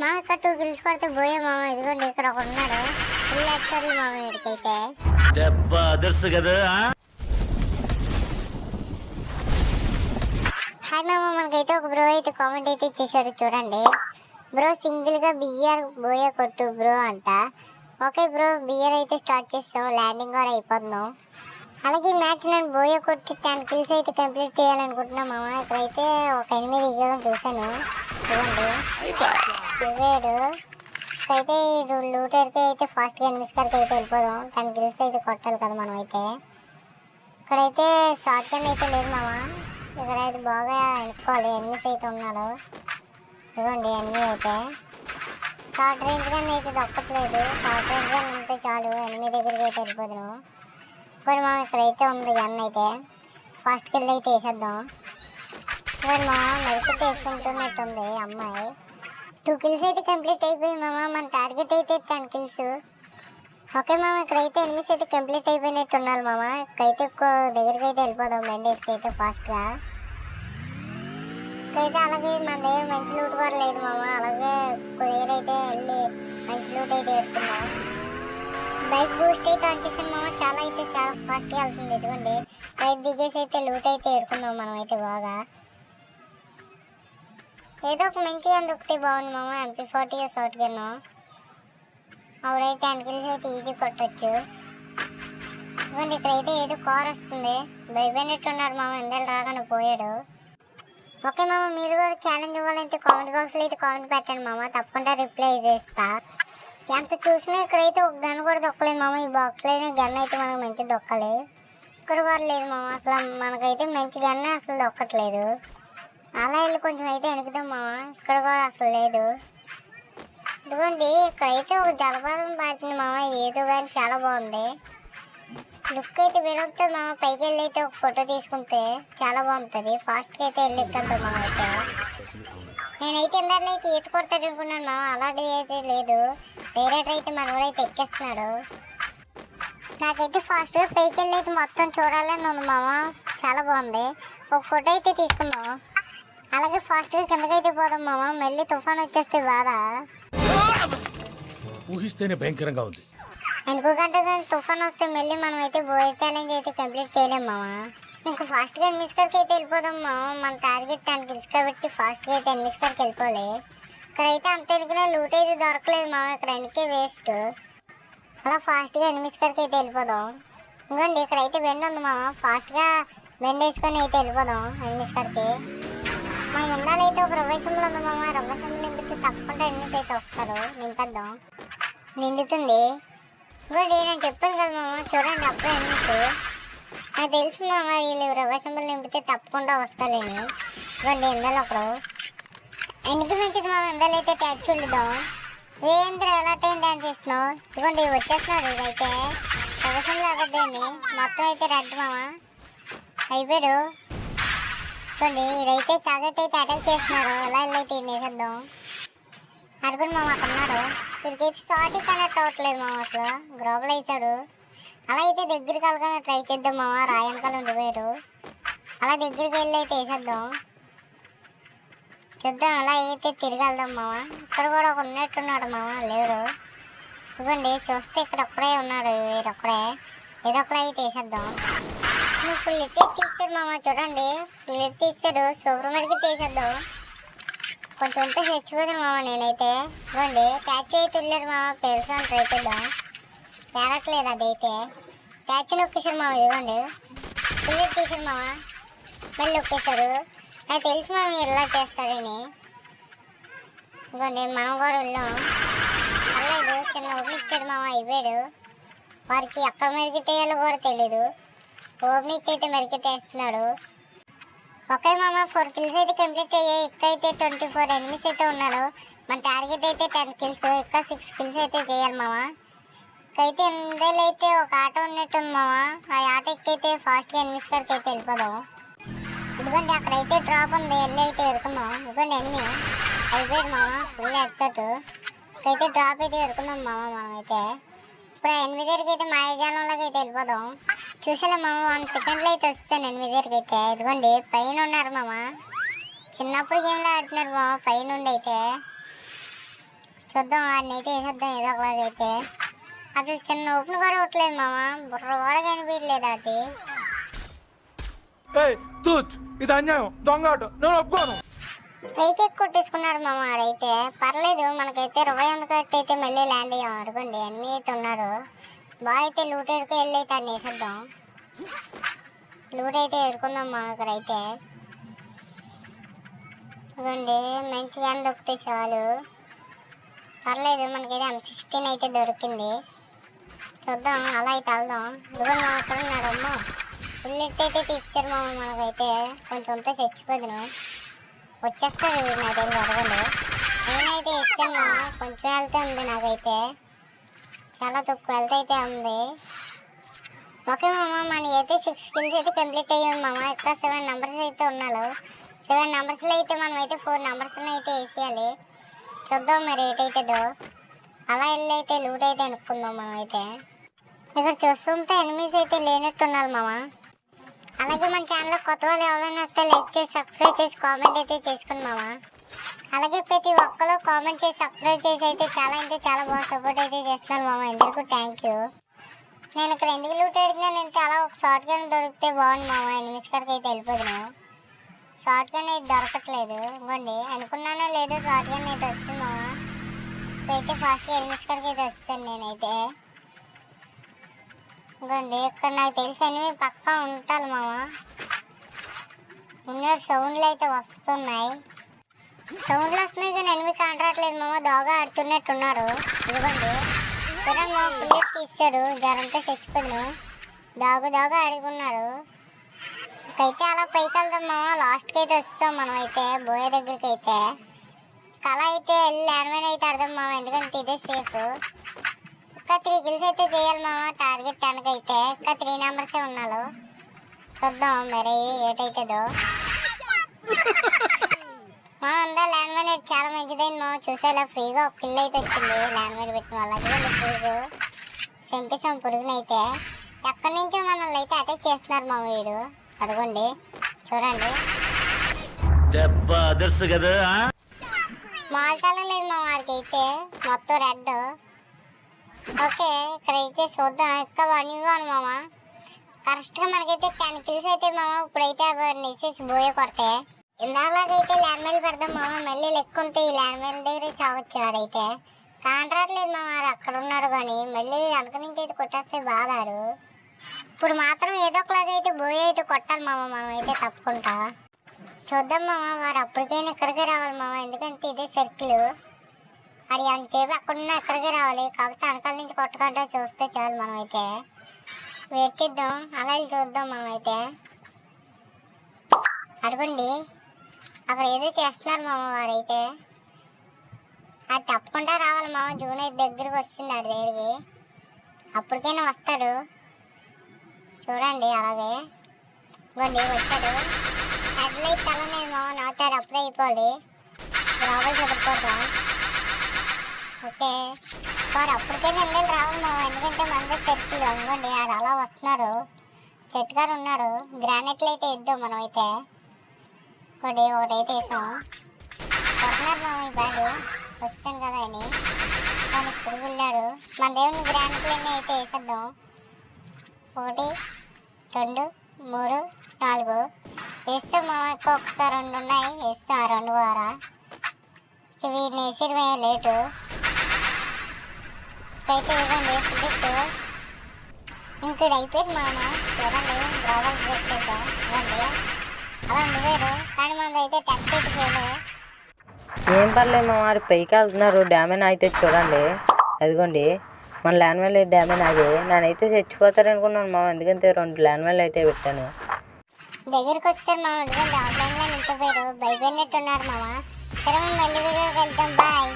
మా ఇక్కడ 2 కిల్స్ కొడితే పోయే మామ. ఇదిగోండి ఇక్కడ ఒక ఉన్నాడు. ఫుల్ యాక్టర్లు మామ వీడికైతే. దెబ్బ అదర్సు కదా. హాయ్ మామ, మనకైతే ఒక బ్రో అయితే కామెంట్ అయితే ఇచ్చేసాడు చూడండి. బ్రో సింగిల్గా బిఆర్ బోయే కొట్టు బ్రో అంట. ఓకే బ్రో, బిఆర్ అయితే స్టార్ట్ చేస్తాం, ల్యాండింగ్ కూడా అయిపోతున్నాం. అలాగే మ్యాచ్ నేను బోయే కొట్టి 10 కిల్స్ అయితే కంప్లీట్ చేయాలనుకుంటున్నాం మామ. ఇక్కడైతే ఒక ఎనిమిది దిగడం చూశాను చూడండి. దిగాడు అయితే లూటర్కి అయితే ఫాస్ట్గా ఎనిమిది కరికి అయితే వెళ్ళిపోదాం. 10 కిల్స్ అయితే కొట్టాలి కదా మనం అయితే. ఇక్కడైతే షార్ట్ గన్ అయితే లేదు మామ. ఇక్కడైతే బాగా ఎనుకోవాలి. ఎనిమిస్ అయితే ఉన్నాడు ఇదిగోండి. ఎనిమిది అయితే షార్ట్ రేంజ్ గన్ అయితే దొక్కట్లేదు. షార్ట్ రేంజ్ గన్ ఉంటే చాలు, ఎనిమిది దగ్గరికి అయితే వెళ్ళిపోతున్నాం. ఇప్పుడు మనం ఇక్కడైతే ఉంది గన్ అయితే ఫాస్ట్కి వెళ్ళి అయితే వేసేద్దాం. ఇప్పుడు మా మెడికెట్ వేసుకుంటున్నట్టుంది అమ్మాయి. 2 కిల్స్ అయితే కంప్లీట్ అయిపోయి మామ. మన టార్గెట్ అయితే 10 కిల్స్. ఓకే మామ, ఇక్కడైతే ఎనిమిస్ అయితే కంప్లీట్ అయిపోయినట్టు ఉండాలి మామ. ఇక్కడైతే దగ్గరికి అయితే వెళ్ళిపోదాం మెండేస్కి అయితే ఫాస్ట్గా. ఇక్కడైతే అలాగే మన దగ్గర మంచి లూట్ కూడా లేదు మామ. అలాగే దగ్గర అయితే వెళ్ళి మంచి లూట్ అయితే పెట్టుకున్నాం. బైక్ బూస్ట్ అయితే ఆన్ చేసాను మామ. చాలా ఫాస్ట్గా వెళ్తుంది. ఇదిగోండి బైక్ దిగేసి అయితే లూట్ అయితే పెట్టుకున్నాం మనం అయితే బాగా. ఏదో ఒక మంచిగా దొరికితే బాగుంది మామ. MP40 షార్ట్ గన్ అప్పుడైతే 10 కిల్స్ అయితే ఈజీ కొట్టచ్చు. ఇదిగోండి ఇక్కడైతే ఏదో కార్ వస్తుంది. భయపడినట్టున్నాడు మామ, ఇందలు రాగానే పోయాడు. ఓకే మామ, మీరు కూడా ఛాలెంజ్ ఇవ్వాలంటే కామెంట్ బాక్స్లో అయితే కామెంట్ పెట్టండి మామ. తప్పకుండా రిప్లై చేస్తా. ఎంత చూసినా ఇక్కడైతే ఒక గన్ కూడా దొక్కలేదు మామ. ఈ బాక్స్లో అయినా గన్ అయితే మనకు మంచి దొక్కాలి. ఇక్కడ కూడా లేదు మామ. అసలు మనకైతే మంచి గన్ అసలు దొక్కట్లేదు. అలా వెళ్ళి కొంచెం అయితే వెనుకుదాం మామ. ఇక్కడ కూడా అసలు లేదు. ఇదిగోండి ఇక్కడైతే ఒక జలపాతం పాడుతుంది మామ. ఇది ఏదో కానీ చాలా బాగుంది. లుక్ అయితే వెలుగుతుంది మామ. పైకి వెళ్ళి అయితే ఒక ఫోటో తీసుకుంటే చాలా బాగుంటుంది. ఫాస్ట్గా అయితే వెళ్ళి ఎక్కంటాం మామ అయితే. నేనైతే ఇందాక అయితే ఈత కొడతాడు అనుకున్నాను మామ. అలాంటిది అయితే లేదు. డైరెక్టర్ అయితే మనవడైతే ఎక్కేస్తున్నాడు. నాకైతే ఫాస్ట్గా పైకి వెళ్ళి అయితే మొత్తం చూడాలని ఉంది మామ. చాలా బాగుంది. ఒక ఫోటో అయితే తీసుకుందాం. అలాగే ఫాస్ట్గా కిందకైతే పోదాం మామ. మళ్ళీ తుఫాన్ వచ్చేస్తే బాధ. ఊహిస్తేనే భయంకరంగా ఉంది. అనుకోకంటే తుఫాన్ వస్తే మళ్ళీ మనం అయితే బోయే ఛాలెంజ్ అయితే కంప్లీట్ చేయలేం మామ. ఇంకా ఫాస్ట్గా ఎనిమిస్కర్కి అయితే వెళ్ళిపోదాం మామ. మన టార్గెట్ 10 కిల్స్ కాబట్టి ఫాస్ట్గా అయితే ఎనిమిస్కర్కి వెళ్ళిపోలే. ఇక్కడైతే అంత ఎనికినా లూట్ అయితే దొరకలేదు మామ. ఇక్కడ ఎనికే వేస్ట్. అలా ఫాస్ట్గా ఎనిమిస్కర్కి అయితే వెళ్ళిపోదాం. ఇంకోండి ఇక్కడైతే బెండ్ ఉంది మామ. ఫాస్ట్గా బెండ్ వేసుకొని అయితే వెళ్ళిపోదాం ఎనిమిస్కర్కి. మన ముందాలైతే ఒక రవ్వసంలో ఉంది మామ. రవ్వసంలో నింపితే తప్పకుండా ఎనిమిస్ అయితే వస్తారు. నింపేద్దాం. నిండుతుంది. ఇంకోటి నేను చెప్పాను కదా మామ, చూడండి అప్పుడే ఎనిమిస్. నాకు తెలుసు మామ వీళ్ళు రవ్వసంలో నింపితే తప్పకుండా వస్తారని. ఇవ్వండి ఇందులో ఒకడు ఎన్నికి మంచిది మామ. ఇందులో అయితే ట్యాచ్ వెళ్ళిద్దాం. ఏంద్ర ఎలా టైం డ్యాన్స్ చేస్తున్నావు? ఇదిగోండి వచ్చేస్తున్నాడు. ఇదైతే రవ్వసంలో అవ్వద్దండి. మొత్తం అయితే రెడ్ మామ అయిపోయాడు. చూడండి ఇదైతే టార్గెట్ అయితే అటాక్ చేస్తున్నారు. ఎలా అయితే వేసేద్దాం. అడుగుడు మామ అక్కడ ఉన్నాడు. వీడికైతే షార్ట్ కనెక్ట్ అవ్వట్లేదు మామ. అసలు గ్రోబల్ వేసాడు. అలా అయితే దగ్గరికి వెళ్ళగానే ట్రై చేద్దాం మామ. రాయనకాలు ఉండిపోయారు. అలా దగ్గరికి వెళ్ళి అయితే వేసేద్దాం. చూద్దాం అలా అయితే తిరిగి వెళ్దాం మామ. ఇక్కడ కూడా ఒక ఉన్నట్టున్నాడు మామ. లేరు. ఇదిగోండి చూస్తే ఇక్కడ ఒక్కడే ఉన్నాడు. వీరొక్కడే. ఏదో ఒకలా అయితే వేసేద్దాం. ఫుల్ ఎట్టి తీసాడు మామ. చూడండి ఫుల్ ఎట్టి తీసాడు. సూపర్ మార్కెట్ వేసేద్దాం. కొంచెం అంతా చచ్చిపోతాను మామ నేనైతే. ఇవ్వండి ట్యాచ్ అయితే వెళ్ళాడు మామ. పెరుసాను ట్రై చేద్దాం. తేరట్లేదు అదైతే. ట్యాచ్ నొక్కేశారు మామ. ఇదిగోండి ఫుల్ ఎట్టి తీసాడు మామ. మళ్ళీ నొక్కేశారు. నాకు తెలుసు మామ ఇలా చేస్తాడని. ఇదిగోండి మనం కూడా వెళ్ళాం. పర్లేదు చిన్న ఓపెన్ ఇచ్చాడు మామ. అయిపోయాడు. వారికి ఎక్కడ మెరికెట్టేయాలో కూడా తెలీదు. ఓపెన్ ఇచ్చి అయితే మెరికెట్టేస్తున్నాడు. ఓకే మామ, 4 కిల్స్ అయితే కంప్లీట్ అయ్యాయి. ఇక్కడైతే 24 ఎనిమిస్ అయితే ఉన్నాడు. మన టార్గెట్ అయితే 10 కిల్స్. ఇంకా 6 కిల్స్ అయితే చేయాలి మామ. ఇక్కడైతే ఇందులో అయితే ఒక ఆటో ఉన్నట్టుంది మామ. ఆ ఆటో ఎక్కైతే ఫాస్ట్గా ఎనిమిస్ కరికి అయితే వెళ్ళిపోదాం. ఇదిగోండి అక్కడైతే డ్రాప్ ఉంది. వెళ్ళి అయితే ఎడుకుందాం. ఇదిగోండి ఎన్ని అయిపోయాడు మామ. Full headset. ఇక్కడైతే డ్రాప్ అయితే ఎడుకుందాం మామ. మనం అయితే ఇప్పుడు 8 దగ్గరికి అయితే మాయజాలంలోకి అయితే వెళ్ళిపోదాం. చూసారా మామ 1 సెకండ్లో అయితే వస్తాను 8 దగ్గరికి అయితే. ఇదిగోండి పైన ఉన్నారు మామ. చిన్నప్పుడు గేమ్లో ఆడుతున్నారు మామ పైన ఉండి అయితే. చూద్దాం వాడిని అయితే వేసేద్దాం ఏదో ఒకలాగైతే. అసలు చిన్న ఓపెన్ కూడా కొట్టలేదు మామ, బుర్ర కూడా కనిపించలేదు అది. ఇది అన్యాయం, దొంగ ఆట, నేను ఒప్పుకోను. పైకి కొట్టేసుకున్నాడు మామ ఆడైతే. పర్లేదు మనకైతే 21 కట్ అయితే మళ్ళీ ల్యాండ్ అయ్యాం అనుకోండి. ఎనిమి అయితే ఉన్నారు. బాగా అయితే లూట్ ఎరుకు వెళ్ళి అయితే అన్ని వేసేద్దాం. లూట్ అయితే ఎరుకుందాం మా ఇక్కడైతే. ఇదిగోండి మంచిగా దొరికితే చాలు. పర్లేదు మనకైతే M16 అయితే దొరికింది. చూద్దాం అలా అయితే వెళ్దాం. ఇదిగోండి మా అక్కడ ఉన్నాడు. అమ్మో బుల్లెట్ అయితే తీసారు మామ మనకైతే. కొంచెం అంతా చచ్చిపోదును, వచ్చేస్తాడు వీడు నాకు తెలియదు. అడగండి నేనైతే ఇచ్చాను మామ. కొంచెం వెళ్తే ఉంది నాకైతే, చాలా తక్కువ వెళ్తే అయితే ఉంది. ఓకే మామ మన అయితే 6 kills అయితే కంప్లీట్ అయ్యాం మామ. ఇక్కడ 7 numbers అయితే ఉన్నాడు. 7 numbersలో అయితే మనం అయితే 4 numbers అయితే వేసేయాలి. చూద్దాం మరి ఏటైతుందో. అలా వెళ్ళి అయితే లూట్ అయితే అనుకుందాం మనం అయితే. ఇక్కడ చూస్తుంటే ఎనిమీస్ అయితే లేనట్టున్నారు మామ. అలాగే మన ఛానల్లో కొత్త వాళ్ళు ఎవరైనా వస్తే లైక్ చేసి సబ్స్క్రైబ్ చేసి కామెంట్ అయితే చేసుకుని మామ. అలాగే ప్రతి ఒక్కరు కామెంట్ చేసి సబ్స్క్రైబ్ చేసి అయితే చాలా బాగా సపోర్ట్ అయితే చేస్తున్నాను మామ. అందరికీ థ్యాంక్ యూ. నేను ఇక్కడ ఎందుకు లూట్ అడుగుతున్నాను అంటే అలా ఒక షార్ట్ గన్ దొరికితే బాగుంది మామ. ఎనిమిస్ కాడికి అయితే వెళ్ళిపోతున్నాను. షార్ట్ గన్ అయితే దొరకట్లేదు. ఇవ్వండి అనుకున్నానో లేదో షార్ట్ గన్ అయితే వస్తుంది మామ. అయితే ఫాస్ట్గా ఎనిమిస్ కాడికి అయితే వస్తాను నేనైతే. ఇవ్వండి ఇక్కడ నాకు తెలిసి ఎనిమిది పక్కా ఉంటాను మామ. ఉన్న సౌండ్లు అయితే వస్తున్నాయి. సౌండ్లు వస్తున్నాయి కానీ ఎనిమిది కాంట్రాట్లేదు మామ. దోగా ఆడుతున్నట్టున్నారు. ఇదిగోండి చూడండి మా పులిస్ తీసాడు. జరంతా చచ్చిపోదును. దోగా ఆడుకున్నాడు. ఇంకైతే అలా పైకి వెళ్దాం మామ. లాస్ట్కి అయితే వస్తాం మనం అయితే బోయ దగ్గరికి అయితే. కళ అయితే వెళ్ళి ల్యాండ్మైన్ అయితే అర్థం మామ, ఎందుకంటే ఇదే సేఫ్. ఇంకా 3 kills అయితే చేయాలి మామ. టార్గెట్ 10 అయితే ఇంకా 3 numbers ఉన్నాడు. చూద్దాం మరి ఏటైతుందో. మా ఉందా ల్యాండ్ మైన్ చాలా మంచిదైంది మామ. చూసేలా ఫ్రీగా ఒక కిల్ అయితే వచ్చింది ల్యాండ్ మైన్ పెట్టిన వాళ్ళకి. ఫ్రీగా చంపేసాం పురుగునైతే. ఎక్కడి నుంచో మనల్ని అయితే అటాక్ చేస్తున్నారు మామ వీడు. అడగండి చూడండి. దెబ్బ అదర్సు కదా. మాల్తాలో లేదు మా వారికి అయితే మొత్తం రెడ్. ఓకే ఇక్కడైతే చూద్దాం. ఇంకా 1v1 మామ. కరెక్ట్గా మనకైతే 10 kills అయితే మామ. ఇప్పుడైతే నెసేసి బోయే కొడతాయి. ఇందాకలాగైతే ల్యాండ్ మైల్ పెడదాం మామ. మళ్ళీ లెక్క ఉంటే ఈ ల్యాండ్ మైల్ దగ్గర చావచ్చు. ఆడైతే కాంట్రాట్లేదు మామ. అక్కడ ఉన్నాడు కానీ మళ్ళీ వెనక నుంచి అయితే కొట్టేస్తే బాధాడు. ఇప్పుడు మాత్రం ఏదో ఒకలాగైతే బోయే అయితే కొట్టాలి మామ మనం అయితే తప్పకుండా. చూద్దాం మామ. వారు అప్పటికైనా ఇక్కడికే రావాలి మామ, ఎందుకంటే ఇదే సర్కిల్. అది అంతసేపు అక్కడున్నా ఇక్కడికే రావాలి. కాకపోతే వెనకాల నుంచి కొట్టకుండా చూస్తే చాలు మనం అయితే. వెయిట్ చేద్దాం. అలా చూద్దాం మనం అయితే. అడగండి అక్కడ ఏదో చేస్తున్నారు మామ వారైతే. అది తప్పకుండా రావాలి మామ. జూన్ 5 దగ్గరికి వస్తుంది ఆడి దగ్గరికి. అప్పటికైనా వస్తాడు చూడండి. అలాగే ఇవ్వండి వచ్చాడు. హెడ్లైట్ అలానే మామ. నవ్వుతాడు అప్పుడే అయిపోవాలి. రావాలి చెప్పుకోవడం. ఓకే వారు అప్పటికైనా ఎండలు రావాలి మామ, ఎందుకంటే మన చెట్లు అనుకోండి. ఆడు అలా వస్తున్నారు. చెట్టు గారు ఉన్నాడు. గ్రానైట్లు అయితే ఇద్దాం మనం అయితే. ఒకటైతే వేసాం. కొట్టినారు మామ ఈ బ్యాగ్. వస్తాం కదా అని కానీ పురుగు వెళ్ళాడు. మన దేవుని గ్రానైట్లన్నీ అయితే వేసేద్దాం. 1 2 3 4 వేస్తాం మామ. ఒక్క 2 ఉన్నాయి వేస్తాం. ఆ 2 వారా వీటిని వేసిరమే లేటు అయితే ఇవ్వండి. ఫుడ్ ఇంకటి అయిపోయింది మామ. చూడండి గ్రావల్ బ్రేక్ చేద్దాం. ఇవ్వండి అలా ఉండిపోయారు కానీ మనది అయితే 10 feet పోయారు. ఏం పర్లేదు మా వారు పైకి వెళ్తున్నారు. డ్యామేజ్ అయితే చూడండి. అదిగోండి మన ల్యాండ్ మైల్ డ్యామేజ్ ఆగి నేనైతే చచ్చిపోతారు అనుకున్నాను మామ, ఎందుకంటే 2 ల్యాండ్ మైల్ అయితే పెట్టాను. దగ్గరికి వచ్చారు మామ. ఇదిగోండి ఆఫ్లైన్లో నిండిపోయారు. భయపడినట్టున్నారు మామ. సరే మళ్ళీ వీడియోకి వెళ్తాం. బాయ్.